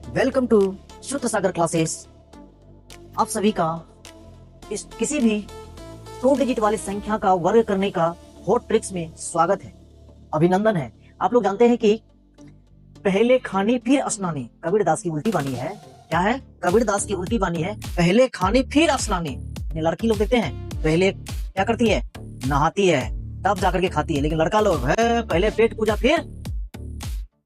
Welcome to शुद्ध सागर classes. आप सभी का इस किसी भी 2 डिजिट वाली संख्या का वर्ग करने का हॉट ट्रिक्स में स्वागत है, अभिनंदन है। आप लोग जानते हैं कि पहले खानी फिर स्नानी कबीरदास की उल्टी बानी है। क्या है? कबीरदास की उल्टी बानी है, पहले खानी फिर स्नानी। लड़की लोग देखते हैं पहले क्या करती है, नहाती है तब जाकर के खाती है, लेकिन लड़का लोग है पहले पेट पूजा फिर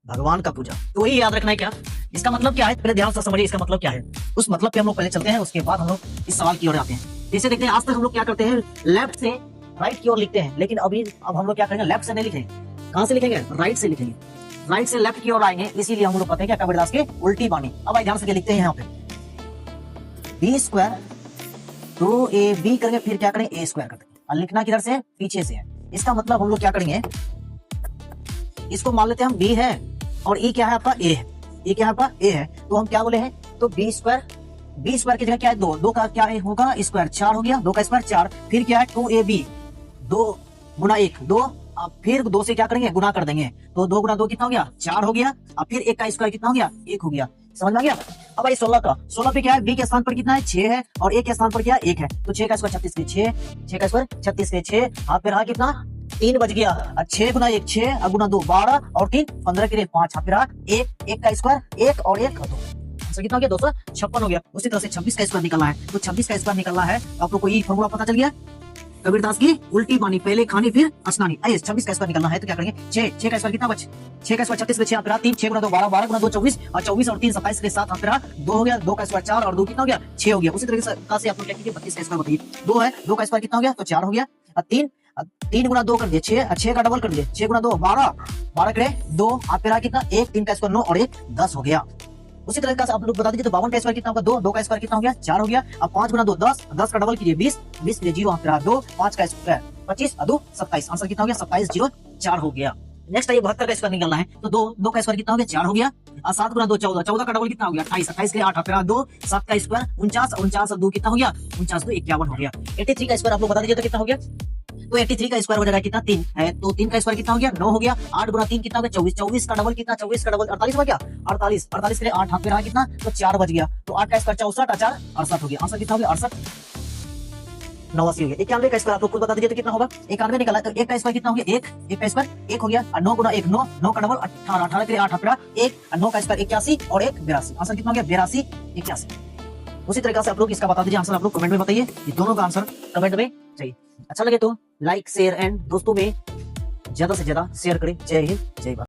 भगवान का पूजा। तो वही याद रखना है। क्या इसका मतलब क्या है, पहले ध्यान से समझिए इसका मतलब क्या है। उस मतलब पे हम लोग पहले चलते हैं, उसके बाद हम लोग इस सवाल की ओर आते हैं। जैसे देखते हैं आज तक हम लोग क्या करते हैं, लेफ्ट से राइट की ओर लिखते हैं, लेकिन अब हम लोग क्या करेंगे, लेफ्ट से नहीं लिखेंगे। कहां से लिखेंगे? राइट से लिखेंगे। राइट से लेफ्ट की ओर आएंगे, इसीलिए हम लोग कहते हैं क्या, कबीरदास की उल्टी बानी। अब ध्यान से लिखते हैं यहाँ पे बी स्क्वायर 2ab करेंगे, फिर क्या करेंगे, ए स्क्वायर करते हैं। और लिखना किधर से? पीछे से है। इसका मतलब हम लोग क्या करेंगे, इसको मान लेते हैं हम बी है और ई क्या है आपका, ए है। ये क्या है आपका, ए है, तो हम क्या बोले हैं, तो बी स्क्वायर की जगह क्या है, दो का क्या है होगा, स्क्वायर 4 हो गया, 2 का स्क्वायर 4, फिर क्या है 2ab 2 गुना 1 2, अब फिर 2 से क्या करेंगे, गुना कर देंगे, तो 2 गुना 2 कितना हो गया, 4 हो गया। अब फिर 1 का स्क्वायर कितना हो गया, 1 हो गया। समझ में आ गया? अब भाई 16 पे क्या है, बी के स्थान पर कितना है, 6 है, और ए के स्थान पर क्या है, 1 है, तो 6 का स्क्वायर 36 के 6 का स्क्वायर 36 के 6, हाथ पे रहा कितना, 3 बच गया। 6 गुना 1 6, गुना 2 12, और 3 15 के लिए 5, हाथ पे रहा 1 का स्क्वायर 1 और 1 2, आंसर कितना हो गया, 256 हो गया। उसी तरह से 26 का स्क्वायर निकलना है, तो 26 का स्क्वायर निकलना है। आप लोग को ये फॉर्मूला पता चल गया, कबीरदास की उल्टी बानी, पहले खानी फिर स्नानी। आइए 26 का स्क्वायर निकलना है, तो क्या करेंगे, 6 का स्क्वायर कितना बच, 6 का स्क्वायर 36 पे 6 आप रहा 3, 6 गुना 2 12, 12 गुना 2 24, और 24 और 3 27 के 7 आप रहा 2 हो गया, 2 का स्क्वायर 4 और 2 कितना हो गया, 6 हो गया। उसी तरीके से आप लोग क्या कीजिए, 32 का स्क्वायर बताइए, 2 है, 2 का स्क्वायर कितना हो गया, तो 4 हो गया, और 3 गुना 2 कर दिए 6 का डबल कर दिए, 6 गुना 2 12, 12 करे 2, आप रहा कितना 1, 3 का स्क्वायर 9 और 1 10 हो गया। उसी तरह से आप लोग बता दीजिए, तो 52 का स्क्वायर कितना होगा, 2 का स्क्वायर कितना हो गया, 4 हो गया। अब 5 गुना 2 10, 10 का डबल कीजिए 20, 20 के लिए 0 आप रहा 2, 5 का स्क्वायर 25 और 2 27, आंसर कितना हो गया, 27 0 4 हो गया। नेक्स्ट है 72 का स्क्वायर निकालना है, तो 2 का स्क्वायर कितना हो गया, 4 हो गया, और 7 गुना 2 14, 14 का डबल कितना हो गया 28, 28 के लिए 8 आप रहा 2, 7 का स्क्वायर 49, 49 और 2 कितना हो गया, 49 2 51 हो गया। 83 का स्क्वायर आप लोग बता दीजिए तो कितना हो गया, तो 83 का स्क्वायर हो जाएगा कितना, 3 है, तो 3 का स्क्वायर कितना हो गया, 9 हो गया। 8 गुना 3 कितना हो गया, 24, 24 का डबल कितना, 24 का डबल 48 हो गया, 48, 48 के लिए 8 हाथ पे रहा कितना, तो 4 बच गया, तो 8 का स्क्वायर 64 और 4 68 हो गया, आंसर कितना हो गया 68 89 हो गया। 91 का स्क्वायर आप लोग खुद बता दीजिए तो कितना होगा, 91 निकला, तो 1 का स्क्वायर कितना हो गया, 1 का स्क्वायर 1 हो गया, और 9 गुना 1 9, 9 का डबल 18, 18 के लिए 8 हाथ पे रहा 1, और 9 का स्क्वायर 81 और 1 82, आंसर कितना हो गया 82 81। उसी तरीके से आप लोग इसका बता दीजिए आंसर, आप लोग कमेंट में बताइए, ये दोनों का आंसर कमेंट में चाहिए। अच्छा लगे तो लाइक शेयर एंड दोस्तों में ज्यादा से ज्यादा शेयर करें। जय हिंद, जय भारत।